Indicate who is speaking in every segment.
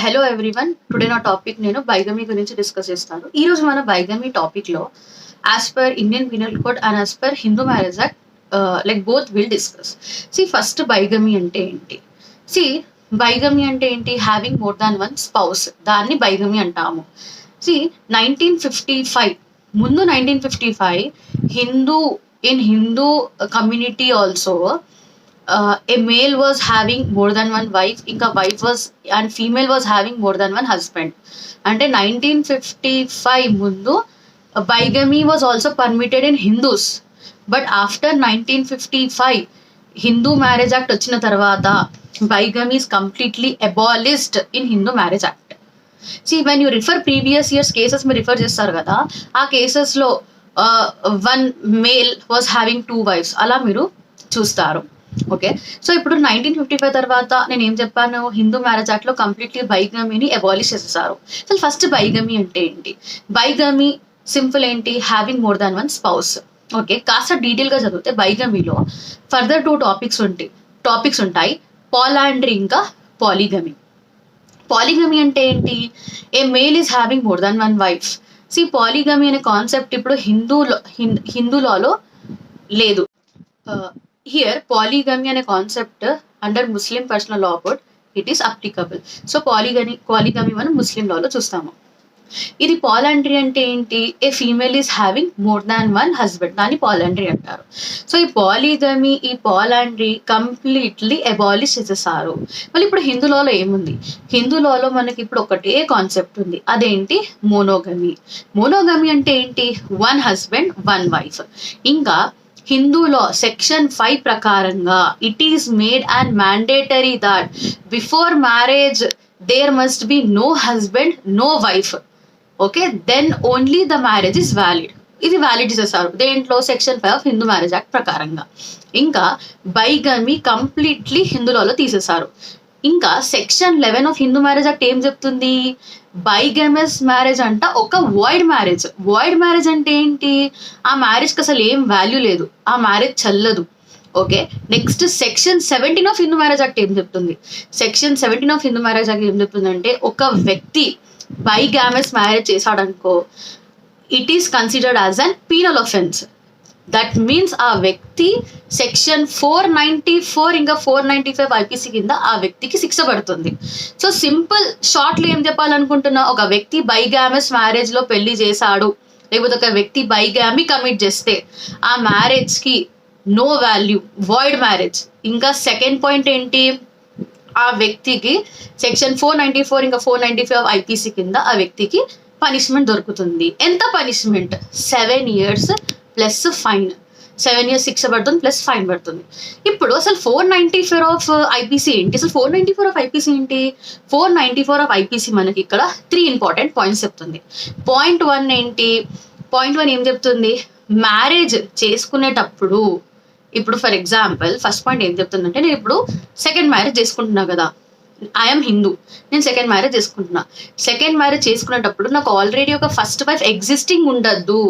Speaker 1: Hello everyone, today నా topic నేను బైగమీ గురించి డిస్కస్ చేస్తాను. ఈ రోజు మన బైగమీ టాపిక్లో as per Indian penal code and as per Hindu marriage act like both will discuss. First బైగమీ అంటే ఏంటి? బైగమీ అంటే ఏంటి? Having more than one spouse, దాన్ని బైగమీ అంటాము. 1955 ముందు 1955 Hindu community also a male was having more than one wife, inka wife was and female was having more than one husband. Ante 1955 mundu bigamy was also permitted in Hindus, but after 1955 Hindu Marriage Act ochina tarvata bigamy is completely abolished in Hindu Marriage Act. When you refer previous years cases me refer chestaru kada, aa cases lo one male was having two wives ala meeru చూస్తారు. Okay, so ఇప్పుడు 1955 తర్వాత నేను ఏం చెప్పాను? Hindu marriage act లో completely బైగమీని abolish చేసేసారు. So first బైగమీ అంటే ఏంటి? బైగమీ సింపుల్ ఏంటి? Having more than one spouse. Okay, కాస్త డీటెయిల్ గా చదివితే బైగమీలో ఫర్దర్ టూ టాపిక్స్ ఉంటాయి, పాలాండ్రీ ఇంకా పాలిగమీ. పాలిగమీ అంటే ఏంటి? A male is having more than one wife. Polygamy అనే కాన్సెప్ట్ ఇప్పుడు హిందూ లాలో లేదు. Here polygamy అనే concept under Muslim personal law code it is applicable. So polygamy మనం ముస్లిం లాలో చూస్తాము. ఇది పాలాండ్రీ అంటే ఏంటి? A female is having more than one husband, దాన్ని పాలాండ్రీ అంటారు. సో ఈ పాలిగమీ, ఈ పాలాండ్రీ కంప్లీట్లీ అబాలిష్ చేసేసారు. మళ్ళీ ఇప్పుడు హిందూ లాలో ఏముంది? హిందూ లాలో మనకి ఇప్పుడు ఒకటే కాన్సెప్ట్ ఉంది, అదేంటి? మోనోగమీ. మోనోగమీ అంటే ఏంటి? One husband one wife. ఇంకా హిందూ లా సెక్షన్ 5 ప్రకారంగా it is made and mandatory that before marriage there must be no husband no wife. Okay, then only the marriage is valid. ఇది వ్యాలిడ్ చేస్తారు దేంట్లో? Section 5 of Hindu marriage act ప్రకారంగా. ఇంకా bigamy completely Hindu లాలో తీసేశారు. ఇంకా section 11 of Hindu marriage act ఏం చెప్తుంది? బైగమస్ మ్యారేజ్ అంట ఒక వాయిడ్ మ్యారేజ్. వాయిడ్ మ్యారేజ్ అంటే ఏంటి? ఆ మ్యారేజ్కి అసలు ఏం వాల్యూ లేదు, ఆ మ్యారేజ్ చల్లదు. Okay, next section 17 of Hindu marriage act ఏం చెప్తుంది? Section 17 of Hindu marriage act ఏం చెప్తుందంటే ఒక వ్యక్తి బైగామస్ మ్యారేజ్ చేశాడనుకో, it is considered as an penal offence. That means ఆ వ్యక్తి సెక్షన్ 494 ఇంకా 495 ఐపీసీ కింద ఆ వ్యక్తికి శిక్ష పడుతుంది. సో సింపుల్ షార్ట్లో ఏం చెప్పాలనుకుంటున్నా, ఒక వ్యక్తి బైగామస్ మ్యారేజ్ లో పెళ్లి చేశాడు, లేకపోతే ఒక వ్యక్తి బైగామీ కమిట్ చేస్తే ఆ మ్యారేజ్ కి నో వాల్యూ, వాయిడ్ మ్యారేజ్. ఇంకా సెకండ్ పాయింట్ ఏంటి? ఆ వ్యక్తికి సెక్షన్ 494 ఇంకా 495 ఐపీసీ కింద ఆ వ్యక్తికి పనిష్మెంట్ దొరుకుతుంది. ఎంత punishment? 7 years plus fine. 7 years శిక్ష పడుతుంది ప్లస్ ఫైన్ పడుతుంది. ఇప్పుడు అసలు 494 ఆఫ్ ఐపీసీ ఏంటి? అసలు 494 ఆఫ్ ఐపీసీ ఏంటి? 494 ఆఫ్ ఐపీసీ మనకి ఇక్కడ 3 ఇంపార్టెంట్ పాయింట్స్ చెప్తుంది. పాయింట్ 1 ఏంటి? పాయింట్ 1 ఏం చెప్తుంది? మ్యారేజ్ చేసుకునేటప్పుడు ఇప్పుడు ఫర్ ఎగ్జాంపుల్ ఫస్ట్ పాయింట్ ఏం చెప్తుందంటే, నేను ఇప్పుడు సెకండ్ మ్యారేజ్ చేసుకుంటున్నా కదా, ఐఎమ్ హిందూ, నేను సెకండ్ మ్యారేజ్ చేసుకుంటున్నా. సెకండ్ మ్యారేజ్ చేసుకునేటప్పుడు నాకు ఆల్రెడీ ఒక ఫస్ట్ వైఫ్ ఎగ్జిస్టింగ్ ఉండద్దు.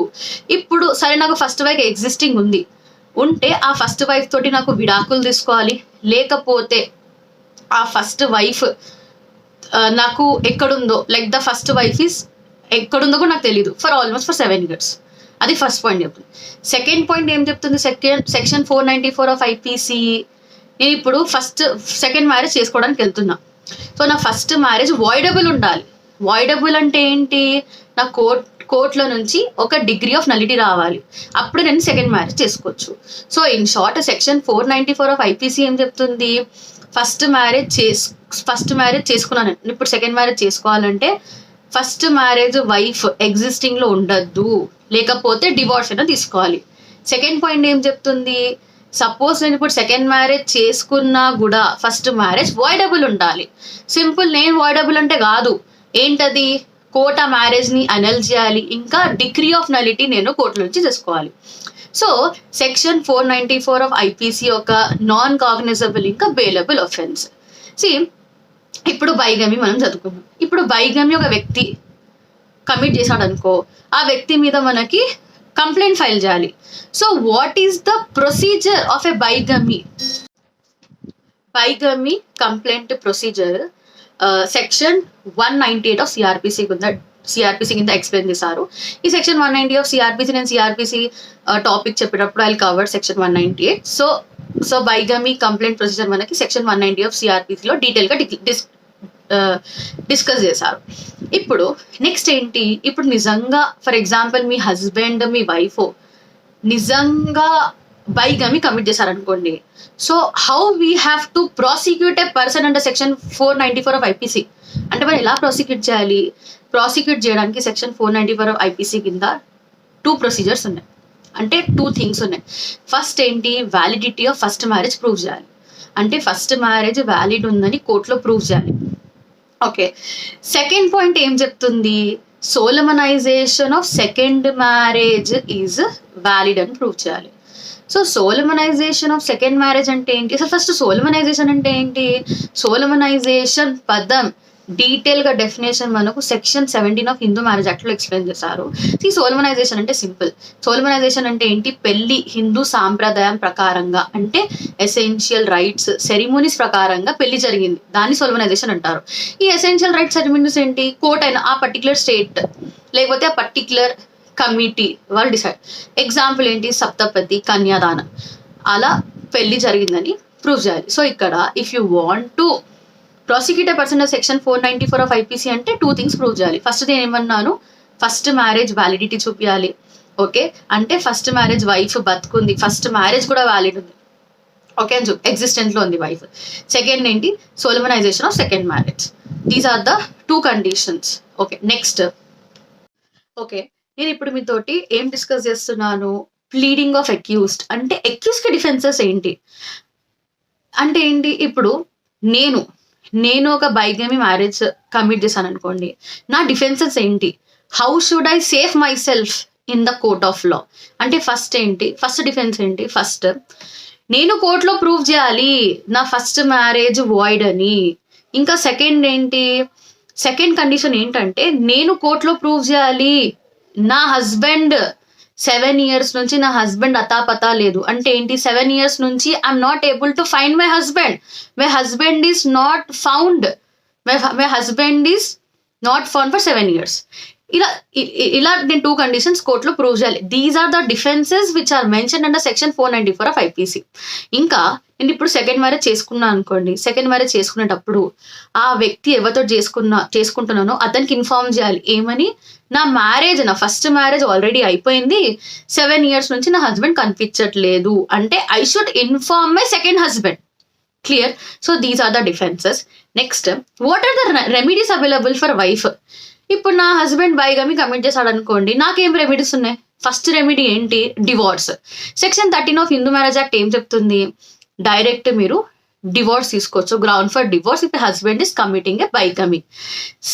Speaker 1: ఇప్పుడు సరే, నాకు ఫస్ట్ వైఫ్ ఎగ్జిస్టింగ్ ఉంటే ఆ ఫస్ట్ వైఫ్ తోటి నాకు విడాకులు తీసుకోవాలి, లేకపోతే ఆ ఫస్ట్ వైఫ్ నాకు ఎక్కడుందో, like the first wife is ఎక్కడుందో కూడా నాకు తెలీదు ఫర్ 7 years. అది ఫస్ట్ పాయింట్ చెప్తుంది. సెకండ్ పాయింట్ ఏం చెప్తుంది? సెక్షన్ 494 ఆఫ్ ఐపీసీ, నేను ఇప్పుడు సెకండ్ మ్యారేజ్ చేసుకోవడానికి వెళ్తున్నా. సో నా ఫస్ట్ మ్యారేజ్ వాయిడబుల్ ఉండాలి. వాయిడబుల్ అంటే ఏంటి? నా కోర్టులో నుంచి ఒక డిగ్రీ ఆఫ్ నలిటీ రావాలి, అప్పుడు నేను సెకండ్ మ్యారేజ్ చేసుకోవచ్చు. So in short section 494 of IPC ఏం చెప్తుంది? ఫస్ట్ మ్యారేజ్ చేసుకున్నాను, ఇప్పుడు సెకండ్ మ్యారేజ్ చేసుకోవాలంటే ఫస్ట్ మ్యారేజ్ వైఫ్ ఎగ్జిస్టింగ్ లో ఉండద్దు, లేకపోతే డివోర్స్ అయినా తీసుకోవాలి. సెకండ్ పాయింట్ ఏం చెప్తుంది? సపోజ్ నేను ఇప్పుడు సెకండ్ మ్యారేజ్ చేసుకున్నా కూడా ఫస్ట్ మ్యారేజ్ వాయిడబుల్ ఉండాలి. సింపుల్, నేను వాయిడబుల్ అంటే కాదు, ఏంటది? కోర్ట్ ఆ మ్యారేజ్ని అనల్ చేయాలి, ఇంకా డిగ్రీ ఆఫ్ నలిటీ నేను కోర్టు నుంచి చేసుకోవాలి. సో సెక్షన్ 494 ఆఫ్ ఐపీసీ ఒక నాన్ కాగ్నిజబుల్ ఇంకా బెయిలబుల్ ఆఫెన్స్. ఇప్పుడు బైగమీ మనం చదువుకున్నాం. ఇప్పుడు బైగమీ ఒక వ్యక్తి కమిట్ చేశాడు అనుకో, ఆ వ్యక్తి మీద మనకి కంప్లైంట్ ఫైల్ చేయాలి. So what is the procedure of a బైగమీ? బైగమీ complaint procedure section 198 of CrPC కింద ఎక్స్ప్లెయిన్ చేశారు. ఈ సెక్షన్ 190 ఆఫ్ సిఆర్పిసి, నేను సిఆర్పిసి టాపిక్ చెప్పేటప్పుడు I cover section 198. So బైగమీ complaint procedure మనకి సెక్షన్ 190 ఆఫ్ సిఆర్పిసిలో డీటెయిల్గా డిస్కస్ చేశారు. ఇప్పుడు నెక్స్ట్ ఏంటి, ఇప్పుడు నిజంగా for example me husband me wife నిజంగా బైగమీ కమిట్ చేశారనుకోండి, so how we have to prosecute a person under section 494 of IPC. అంటే మనం ఎలా ప్రాసిక్యూట్ చేయాలి? ప్రాసిక్యూట్ చేయడానికి సెక్షన్ 494 ఆఫ్ ఐపీసీ కింద 2 ప్రొసీజర్స్ ఉన్నాయి, అంటే 2 థింగ్స్ ఉన్నాయి. ఫస్ట్ ఏంటి, validity of first marriage prove చేయాలి. అంటే ఫస్ట్ మ్యారేజ్ వ్యాలిడ్ ఉందని కోర్టులో ప్రూవ్ చేయాలి. ఓకే, సెకండ్ పాయింట్ ఏం చెప్తుంది, solemnisation of second marriage is valid అని ప్రూవ్ చేయాలి. So solemnisation of second marriage అంటే ఏంటి? అసలు ఫస్ట్ సోలమనైజేషన్ అంటే ఏంటి? సోలమనైజేషన్ పదం డీటెయిల్గా డెఫినేషన్ మనకు సెక్షన్ 17 ఆఫ్ హిందూ మ్యారేజ్ యాక్ట్లో ఎక్స్ప్లెయిన్ చేశారు. ఈ సోలమనైజేషన్ అంటే సింపుల్. సోలమనైజేషన్ అంటే ఏంటి? పెళ్లి హిందూ సాంప్రదాయం ప్రకారంగా, అంటే ఎసెన్షియల్ రైట్స్ సెరిమోనీస్ ప్రకారంగా పెళ్లి జరిగింది, దాన్ని సోలమనైజేషన్ అంటారు. ఈ ఎసెన్షియల్ రైట్స్ సెరిమోనీస్ ఏంటి? కోర్ట్ అయినా ఆ పర్టికులర్ స్టేట్ లేకపోతే ఆ పర్టికులర్ కమిటీ వాళ్ళు డిసైడ్. ఎగ్జాంపుల్ ఏంటి, సప్తపతి, కన్యాదానం, అలా పెళ్లి జరిగిందని ప్రూవ్ చేయాలి. సో ఇక్కడ if you want to prosecute a person section 494 of IPC అంటే 2 థింగ్స్ ప్రూవ్ చేయాలి. ఫస్ట్ నేను ఏమన్నాను, ఫస్ట్ మ్యారేజ్ వ్యాలిడిటీ చూపించాలి. ఓకే, అంటే ఫస్ట్ మ్యారేజ్ వైఫ్ బతుకుంది, ఫస్ట్ మ్యారేజ్ కూడా వ్యాలిడ్ ఉంది, ఓకే అని ఎగ్జిస్టెంట్ లో ఉంది వైఫ్. సెకండ్ ఏంటి, solemnization of second marriage. These are the 2 conditions. Okay, next. Okay, నేను ఇప్పుడు మీతోటి ఏం డిస్కస్ చేస్తున్నాను, ప్లీడింగ్ ఆఫ్ అక్యూజ్డ్. అంటే అక్యూజ్ కి డిఫెన్సెస్ ఏంటి అంటే ఏంటి, ఇప్పుడు నేను ఒక బైగమీ మ్యారేజ్ కమిట్ చేశాను అనుకోండి, నా డిఫెన్సెస్ ఏంటి, how should I safe my self in the court of law. అంటే ఫస్ట్ ఏంటి, ఫస్ట్ డిఫెన్స్ ఏంటి, ఫస్ట్ నేను కోర్టులో ప్రూవ్ చేయాలి నా ఫస్ట్ మ్యారేజ్ వాయిడ్ అని. ఇంకా సెకండ్ ఏంటి, సెకండ్ కండిషన్ ఏంటంటే నేను కోర్టులో ప్రూవ్ చేయాలి నా హస్బెండ్ 7 years నుంచి నా హస్బెండ్ అతాపతా లేదు. అంటే ఏంటి, 7 years నుంచి I'm not able to find my husband is not found, my husband is not found for 7 years. ఇలా నేను 2 కండిషన్స్ కోర్టులో ప్రూవ్ చేయాలి. These are the defences which are mention under section 494 of IPC. ఇంకా నేను ఇప్పుడు second marriage చేసుకున్నాను అనుకోండి, second marriage చేసుకునేటప్పుడు ఆ వ్యక్తి ఎవరితో చేసుకుంటున్నానో అతనికి ఇన్ఫార్మ్ చేయాలి. ఏమని, నా ఫస్ట్ మ్యారేజ్ ఆల్రెడీ అయిపోయింది, 7 years నుంచి నా హస్బెండ్ కనిపించట్లేదు, అంటే I should inform my second husband. Clear? So these are the defences. Next, what are the remedies available for wife? ఇప్పుడు నా హస్బెండ్ బైగమీ కమిట్ చేశాడు అనుకోండి, నాకేం రెమెడీస్ ఉన్నాయి? ఫస్ట్ రెమెడీ ఏంటి, divorce. Section 13 of Hindu marriage act ఏం చెప్తుంది, డైరెక్ట్ మీరు డివోర్స్ తీసుకోవచ్చు, ground for divorce if husband is committing a బైగమీ.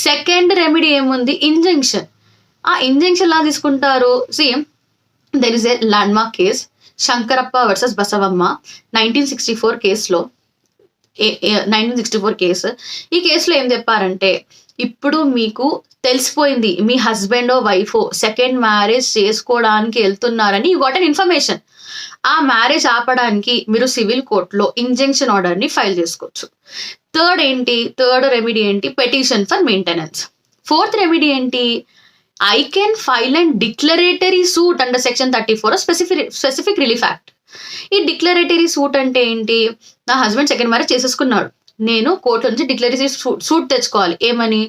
Speaker 1: Second remedy ఏముంది, ఇంజంక్షన్. ఆ ఇంజంక్షన్ లా తీసుకుంటారు. Same there is a landmark case, Shankarappa versus Basavamma 1964 కేసులో 1964 కేసు. ఈ కేసులో ఏం చెప్పారంటే, ఇప్పుడు మీకు తెలిసిపోయింది మీ హస్బెండ్ వైఫ్ సెకండ్ మ్యారేజ్ చేసుకోవడానికి వెళ్తున్నారని, యూ గాట్ అన్ ఇన్ఫర్మేషన్. ఆ మ్యారేజ్ ఆపడానికి మీరు సివిల్ కోర్టులో ఇంజంక్షన్ ఆర్డర్ ని ఫైల్ చేసుకోవచ్చు. థర్డ్ రెమెడీ ఏంటి, petition for maintenance. Fourth remedy ఏంటి, I can file and declaratory suit under section 34 specific relief act. ఈ డిక్లరేటరీ సూట్ అంటే ఏంటి, నా హస్బెండ్ సెకండ్ మ్యారేజ్ చేసేసుకున్నాడు, నేను కోర్టు నుంచి డిక్లరేటరీ సూట్ తెచ్చుకోవాలి. ఏమని,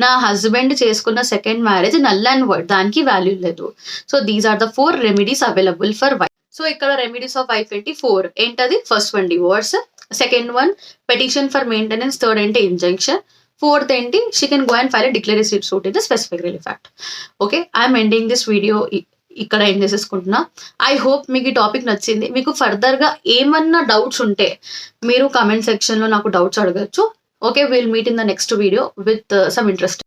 Speaker 1: నా హస్బెండ్ చేసుకున్న second marriage null and void, దానికి వాల్యూ లేదు. So these are the 4 remedies available for wife. So ఇక్కడ రెమెడీస్ ఆఫ్ వైఫ్ ఏంటి, 4. ఏంటది, first one divorce, second one petition for maintenance, third ఏంటి ఇంజంక్షన్, ఫోర్త్ ఏంటి she can go and file declaratory suit in the specific relief act. Okay, I'm ending this video, ఇక్కడ ఏం చేసేసుకుంటున్నా. I hope మీకు ఈ topic నచ్చింది. మీకు ఫర్దర్గా ఏమన్నా డౌట్స్ ఉంటే మీరు కామెంట్ సెక్షన్లో నాకు డౌట్స్ అడగచ్చు. Okay, will meet in the next video with some interest.